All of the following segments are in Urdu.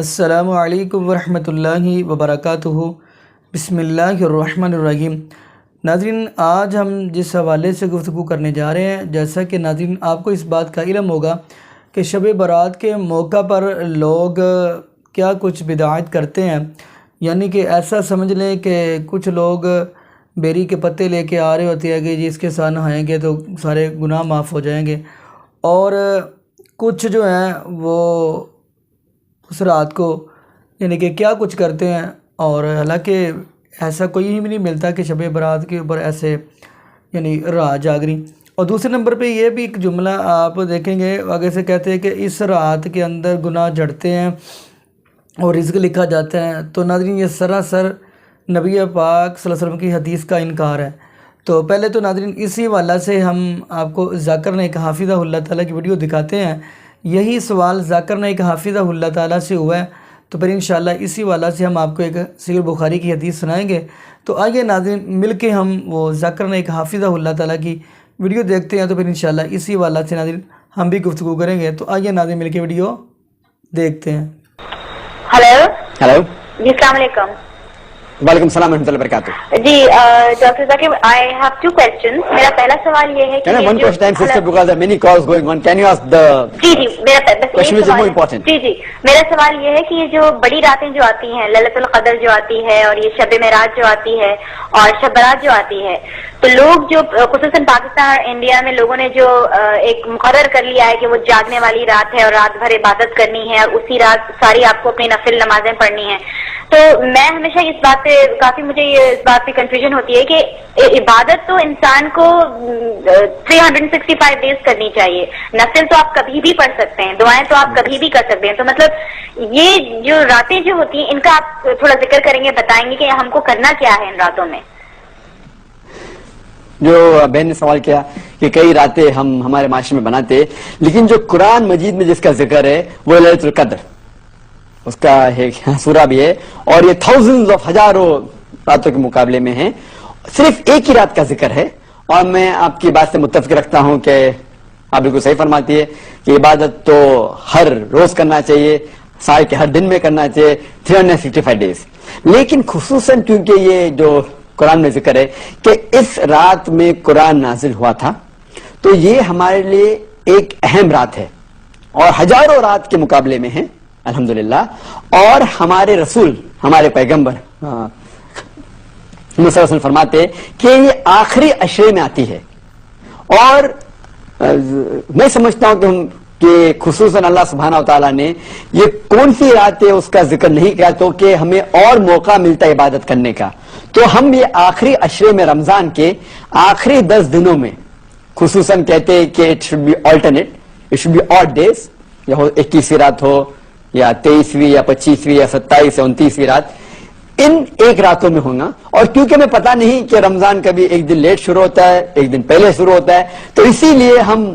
السلام علیکم ورحمۃ اللہ وبرکاتہ۔ بسم اللہ الرحمن الرحیم۔ ناظرین، آج ہم جس حوالے سے گفتگو کرنے جا رہے ہیں، جیسا کہ ناظرین آپ کو اس بات کا علم ہوگا کہ شب برات کے موقع پر لوگ کیا کچھ بدعات کرتے ہیں، یعنی کہ ایسا سمجھ لیں کہ کچھ لوگ بیری کے پتے لے کے آ رہے ہوتے ہیں کہ جس کے ساتھ نہائیں گے تو سارے گناہ معاف ہو جائیں گے، اور کچھ جو ہیں وہ اس رات کو یعنی کہ کیا کچھ کرتے ہیں، اور حالانکہ ایسا کوئی بھی نہیں ملتا کہ شب برات کے اوپر ایسے یعنی رات جاگری۔ اور دوسرے نمبر پہ یہ بھی ایک جملہ آپ دیکھیں گے، آگے سے کہتے ہیں کہ اس رات کے اندر گناہ جھڑتے ہیں اور رزق لکھا جاتا ہے۔ تو ناظرین، یہ سراسر نبی پاک صلی اللہ علیہ وسلم کی حدیث کا انکار ہے۔ تو پہلے تو ناظرین اسی حوالے سے ہم آپ کو ذاکر نائک حافظہ اللہ تعالیٰ کی ویڈیو دکھاتے ہیں۔ یہی سوال ذاکر نائک حافظہ اللہ تعالیٰ سے ہوا ہے، تو پھر انشاءاللہ اسی حوالے سے ہم آپ کو ایک صحیح بخاری کی حدیث سنائیں گے۔ تو آئیے ناظرین مل کے ہم وہ ذاکر نائک حافظہ اللہ تعالیٰ کی ویڈیو دیکھتے ہیں، تو پھر انشاءاللہ اسی حوالے سے ناظرین ہم بھی گفتگو کریں گے۔ تو آئیے ناظرین مل کے ویڈیو دیکھتے ہیں۔ ہیلو جی السلام علیکم۔ وعلیکم السلام ورحمۃ اللہ وبرکاتہ۔ جی doctor Zakir, I have two questions۔ میرا پہلا سوال یہ ہے کہ Can I one question time, sister, because there are many calls going on. Can you ask the جی میرا بس question which is more important? جی میرا سوال یہ ہے کہ یہ جو بڑی راتیں جو آتی ہیں، للیت القدر جو آتی ہے، اور یہ شب معراج جو آتی ہے، اور شب برات جو آتی ہے، تو لوگ جو خصوصاً پاکستان اور انڈیا میں لوگوں نے جو ایک مقرر کر لیا ہے کہ وہ جاگنے والی رات ہے اور رات بھر عبادت کرنی ہے، اور اسی رات ساری آپ کو اپنی نفل نمازیں پڑھنی ہیں۔ تو میں ہمیشہ اس بات پہ کافی مجھے اس بات پہ کنفیوژن ہوتی ہے کہ عبادت تو انسان کو 365 ڈیز کرنی چاہیے، نفل تو آپ کبھی بھی پڑھ سکتے ہیں، دعائیں تو آپ کبھی بھی کر سکتے ہیں۔ تو مطلب یہ جو راتیں جو ہوتی ہیں ان کا آپ تھوڑا ذکر کریں گے، بتائیں گے کہ ہم کو کرنا کیا ہے ان راتوں میں؟ جو بہن نے سوال کیا کہ کئی راتیں ہم ہمارے معاشرے میں بناتے، لیکن جو قرآن مجید میں جس کا ذکر ہے وہ لیلۃ القدر، اس کا ایک سورہ بھی ہے، اور یہ تھاؤزنز آف ہزاروں راتوں کے مقابلے میں ہیں، صرف ایک ہی رات کا ذکر ہے۔ اور میں آپ کی بات سے متفق رکھتا ہوں کہ آپ بالکل صحیح فرماتی ہے کہ عبادت تو ہر روز کرنا چاہیے، سال کے ہر دن میں کرنا چاہیے، 365 ڈیز۔ لیکن خصوصاً کیونکہ یہ جو قرآن میں ذکر ہے کہ اس رات میں قرآن نازل ہوا تھا، تو یہ ہمارے لیے ایک اہم رات ہے اور ہزاروں رات کے مقابلے میں ہے الحمدللہ۔ اور ہمارے رسول، ہمارے پیغمبر محمد صلی اللہ علیہ وسلم فرماتے کہ یہ آخری عشرے میں آتی ہے، اور میں سمجھتا ہوں کہ خصوصاً اللہ سبحانہ و تعالیٰ نے یہ کون سی رات ہے اس کا ذکر نہیں کیا، تو کہ ہمیں اور موقع ملتا ہے عبادت کرنے کا۔ تو ہم یہ آخری عشرے میں، رمضان کے آخری 10 دنوں میں خصوصاً کہتے ہیں کہ it should be alternate, it should be odd days, یا 21ویں رات ہو یا 23ویں یا 25ویں یا 27 یا 29ویں رات، ان ایک راتوں میں ہونا۔ اور کیونکہ ہمیں پتہ نہیں کہ رمضان کبھی ایک دن لیٹ شروع ہوتا ہے، ایک دن پہلے شروع ہوتا ہے، تو اسی لیے ہم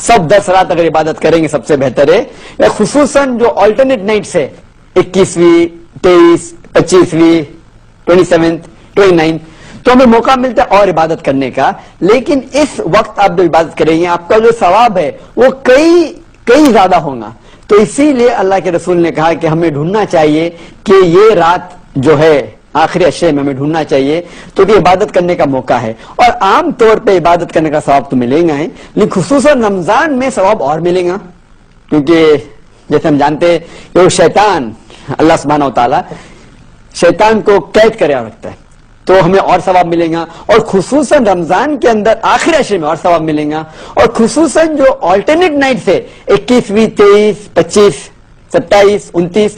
سب 10 رات اگر عبادت کریں گے سب سے بہتر ہے۔ خصوصاً جو آلٹرنیٹ نائٹس ہے، 21ویں، 23، 25ویں، 27، 29، تو ہمیں موقع ملتا ہے اور عبادت کرنے کا۔ لیکن اس وقت آپ جو عبادت کریں گے آپ کا جو ثواب ہے وہ کئی زیادہ ہوگا۔ تو اسی لیے اللہ کے رسول نے کہا کہ ہمیں ڈھونڈنا چاہیے کہ یہ رات جو ہے آخری عشرے میں ہمیں ڈھونڈنا چاہیے، تو کہ عبادت کرنے کا موقع ہے۔ اور عام طور پہ عبادت کرنے کا ثواب تو ملے گا ہی، لیکن خصوصاً رمضان میں ثواب اور ملے گا، کیونکہ جیسے ہم جانتے ہیں کہ وہ شیطان، اللہ سبحانہ و تعالیٰ شیطان کو قید کرے رکھتا ہے، تو ہمیں اور ثواب ملے گا۔ اور خصوصاً رمضان کے اندر آخری عشرے میں اور ثواب ملے گا۔ اور خصوصاً جو آلٹرنیٹ نائٹ سے 21ویں، 23، 25، 27، 29،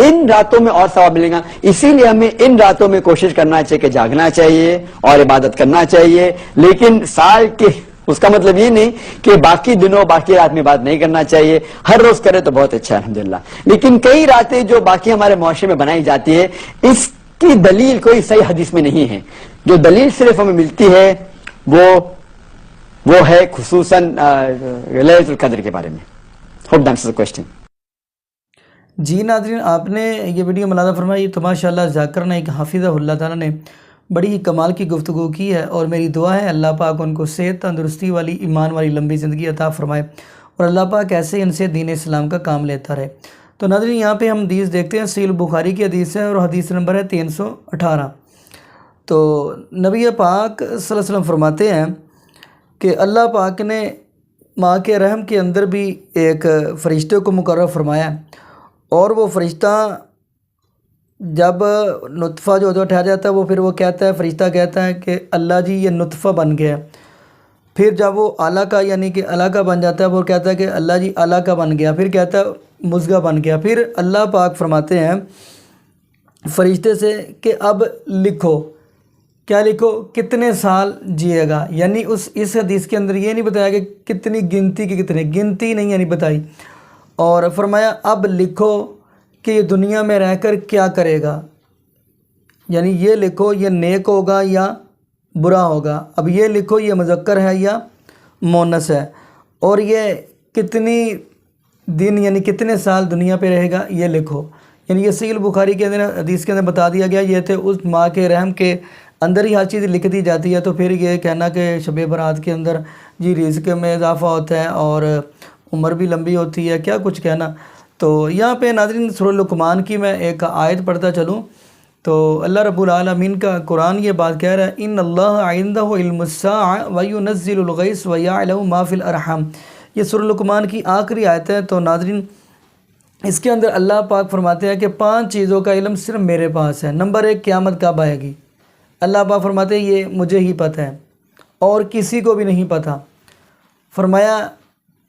ان راتوں میں اور ثواب ملے گا۔ اسی لیے ہمیں ان راتوں میں کوشش کرنا چاہیے کہ جاگنا چاہیے اور عبادت کرنا چاہیے۔ لیکن سال کے اس کا مطلب یہ نہیں کہ باقی دنوں باقی رات میں بات نہیں کرنا چاہیے، ہر روز کرے تو بہت اچھا ہے الحمدللہ۔ لیکن کئی راتیں جو باقی ہمارے معاشرے میں بنائی جاتی ہے، اس کی دلیل کوئی صحیح حدیث میں نہیں ہے۔ جو دلیل صرف ہمیں ملتی ہے وہ ہے خصوصاً لیلۃ القدر کے بارے میں۔ Hope that answers the question. جی ناظرین، آپ نے یہ ویڈیو ملاحظہ فرمائی تو ماشاءاللہ ذاکر نائک حافظہ اللہ تعالیٰ نے بڑی ہی کمال کی گفتگو کی ہے، اور میری دعا ہے اللہ پاک ان کو صحت، تندرستی والی، ایمان والی لمبی زندگی عطا فرمائے، اور اللہ پاک ایسے ان سے دین اسلام کا کام لیتا رہے۔ تو ناظرین یہاں پہ ہم حدیث دیکھتے ہیں، صحیح بخاری کی حدیث ہے اور حدیث نمبر ہے 318۔ تو نبی پاک صلی اللہ علیہ وسلم فرماتے ہیں کہ اللہ پاک نے ماں کے رحم کے اندر بھی ایک فرشتے کو مقرر فرمایا ہے، اور وہ فرشتہ جب نطفہ جو ٹھہر جاتا ہے وہ پھر وہ کہتا ہے، فرشتہ کہتا ہے کہ اللہ جی یہ نطفہ بن گیا ہے۔ پھر جب وہ علقہ یعنی کہ علقہ بن جاتا ہے وہ کہتا ہے کہ اللہ جی علقہ بن گیا، پھر کہتا ہے مضغہ بن گیا۔ پھر اللہ پاک فرماتے ہیں فرشتے سے کہ اب لکھو، کیا لکھو؟ کتنے سال جیے گا۔ یعنی اس حدیث کے اندر یہ نہیں بتایا کہ کتنی گنتی کی، کتنے گنتی نہیں یعنی بتائی، اور فرمایا اب لکھو کہ یہ دنیا میں رہ کر کیا کرے گا، یعنی یہ لکھو یہ نیک ہوگا یا برا ہوگا، اب یہ لکھو یہ مذکر ہے یا مؤنث ہے، اور یہ کتنی دن یعنی کتنے سال دنیا پہ رہے گا یہ لکھو۔ یعنی یہ صحیح بخاری کے اندر حدیث کے اندر بتا دیا گیا، یہ تھے اس ماں کے رحم کے اندر ہی ہر چیز لکھ دی جاتی ہے۔ تو پھر یہ کہنا کہ شب برات کے اندر جی رزق میں اضافہ ہوتا ہے اور عمر بھی لمبی ہوتی ہے، کیا کچھ کہنا۔ تو یہاں پہ ناظرین سورہ لقمان کی میں ایک آیت پڑھتا چلوں تو اللہ رب العالمین کا قرآن یہ بات کہہ رہا ہے، ان اللہ عندہ علم الساعۃ وینزل الغیث ویعلم ما فی الارحام۔ یہ سورہ لقمان کی آخری آیت ہے۔ تو ناظرین اس کے اندر اللہ پاک فرماتے ہیں کہ 5 چیزوں کا علم صرف میرے پاس ہے۔ نمبر 1، قیامت کب آئے گی، اللہ پاک فرماتے ہیں یہ مجھے ہی پتہ ہے اور کسی کو بھی نہیں پتہ۔ فرمایا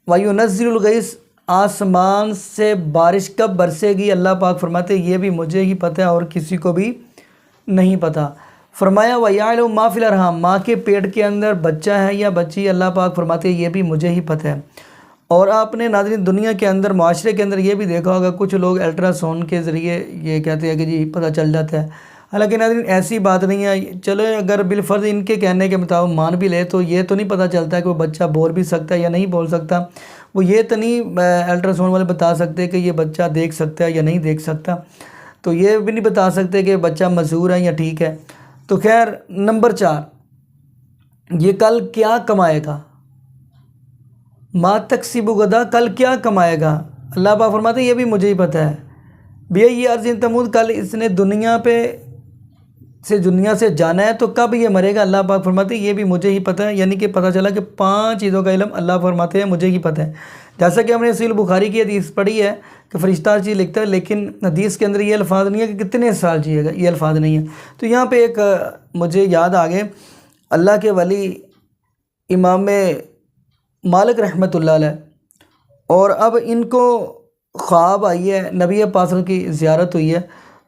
وینزل الغیث، آسمان سے بارش کب برسے گی، اللہ پاک فرماتے ہیں یہ بھی مجھے ہی پتہ ہے اور کسی کو بھی نہیں پتہ۔ فرمایا وَيَعْلَمُ مَا فِي الْأَرْحَامِ، ماں کے پیٹ کے اندر بچہ ہے یا بچی، اللہ پاک فرماتے ہیں یہ بھی مجھے ہی پتہ ہے۔ اور آپ نے ناظرین دنیا کے اندر معاشرے کے اندر یہ بھی دیکھا ہوگا، کچھ لوگ الٹرا ساؤنڈ کے ذریعے یہ کہتے ہیں کہ جی پتہ چل جاتا ہے، حالانکہ ناظرین ایسی بات نہیں ہے۔ چلو اگر بالفرض ان کے کہنے کے مطابق مان بھی لے تو یہ تو نہیں پتہ چلتا کہ وہ بچہ بول بھی سکتا ہے یا نہیں بول سکتا، وہ یہ تو نہیں الٹرا ساؤنڈ والے بتا سکتے کہ یہ بچہ دیکھ سکتا ہے یا نہیں دیکھ سکتا، تو یہ بھی نہیں بتا سکتے کہ بچہ معذور ہے یا ٹھیک ہے۔ تو خیر نمبر 4، یہ کل کیا کمائے گا، ما تکسب غدا، کل کیا کمائے گا، اللہ پاک فرماتے ہیں یہ بھی مجھے ہی پتہ ہے۔ بھیا یہ ارض تموت، کل اس نے دنیا سے جانا ہے تو کب یہ مرے گا، اللہ پاک فرماتے ہیں یہ بھی مجھے ہی پتہ ہے۔ یعنی کہ پتہ چلا کہ 5 چیزوں کا علم اللہ فرماتے ہیں مجھے ہی پتہ ہے۔ جیسا کہ ہم نے صحیح بخاری کی حدیث پڑھی ہے کہ فرشتہ ہر چیز لکھتا ہے، لیکن حدیث کے اندر یہ الفاظ نہیں ہے کہ کتنے سال جیے گا، یہ الفاظ نہیں ہے۔ تو یہاں پہ ایک مجھے یاد آ گئے، اللہ کے ولی امام مالک رحمۃ اللہ علیہ، اور اب ان کو خواب آئی ہے، نبی پاک کی زیارت ہوئی ہے،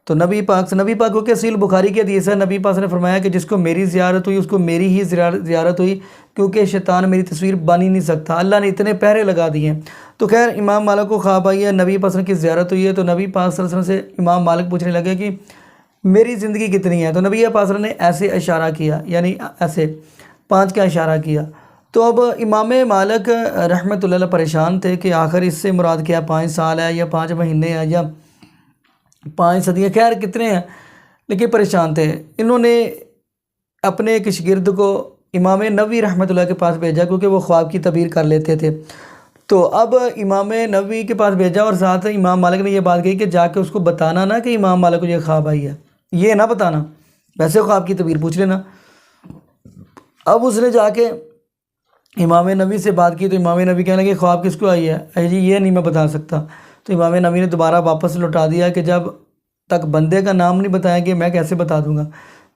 تو نبی پاک کو کہ صحیح بخاری کی حدیث ہے، نبی پاک نے فرمایا کہ جس کو میری زیارت ہوئی اس کو میری ہی زیارت ہوئی، کیونکہ شیطان میری تصویر بن ہی نہیں سکتا، اللہ نے اتنے پہرے لگا دیے ہیں۔ تو خیر امام مالک کو خواب آئی ہے، نبی پاک کی زیارت ہوئی ہے، تو نبی پاک صلی اللہ علیہ وسلم سے امام مالک پوچھنے لگے کہ میری زندگی کتنی ہے، تو نبی پاک نے ایسے اشارہ کیا، یعنی ایسے 5 کا اشارہ کیا۔ تو اب امام مالک رحمۃ اللہ علیہ پریشان تھے کہ آخر اس سے مراد کیا، 5 سال ہے یا 5 مہینے ہے یا 5 صدیاں، خیر کتنے ہیں، لیکن پریشان تھے۔ انہوں نے اپنے ایک شاگرد کو امام نووی رحمۃ اللہ کے پاس بھیجا، کیونکہ وہ خواب کی تعبیر کر لیتے تھے۔ تو اب امام نووی کے پاس بھیجا اور ساتھ امام مالک نے یہ بات کہی کہ جا کے اس کو بتانا نا کہ امام مالک کو یہ خواب آئی ہے، یہ نہ بتانا، ویسے خواب کی تعبیر پوچھ لینا۔ اب اس نے جا کے امام نووی سے بات کی، تو امام نووی کہنے لگے خواب کس کو آئی ہے، جی یہ نہیں میں بتا سکتا۔ تو امام نووی نے دوبارہ واپس لوٹا دیا کہ جب تک بندے کا نام نہیں بتائیں گے میں کیسے بتا دوں گا۔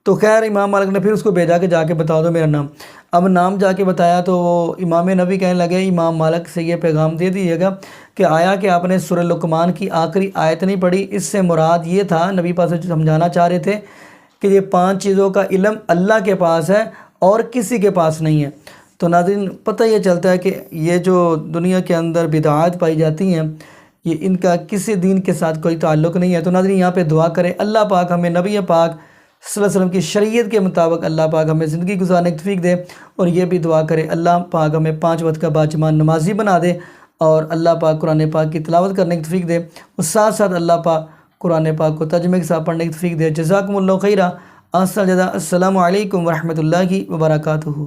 تو خیر امام مالک نے پھر اس کو بھیجا کہ جا کے بتا دو میرا نام۔ اب نام جا کے بتایا تو امام نووی کہنے لگے امام مالک سے یہ پیغام دے دیجیے گا کہ آیا کہ آپ نے سورہ لقمان کی آخری آیت نہیں پڑھی، اس سے مراد یہ تھا، نبی پاک سے سمجھانا چاہ رہے تھے کہ یہ 5 چیزوں کا علم اللہ کے پاس ہے اور کسی کے پاس نہیں ہے۔ تو ناظرین پتہ یہ چلتا ہے کہ یہ جو دنیا کے اندر بدعات پائی جاتی ہیں یہ ان کا کسی دین کے ساتھ کوئی تعلق نہیں ہے۔ تو ناظرین یہاں پہ دعا کریں اللہ پاک ہمیں نبی پاک صلی اللہ علیہ وسلم کی شریعت کے مطابق اللہ پاک ہمیں زندگی گزارنے کی توفیق دے، اور یہ بھی دعا کریں اللہ پاک ہمیں 5 وقت کا باجمان نمازی بنا دے، اور اللہ پاک قرآن پاک کی تلاوت کرنے کی توفیق دے، اور ساتھ ساتھ اللہ پاک قرآن پاک کو ترجمے کے ساتھ پڑھنے کی توفیق دے۔ جزاکم اللہ خیرہ، احسن الجزاء، السلام علیکم ورحمۃ اللہ وبرکاتہ۔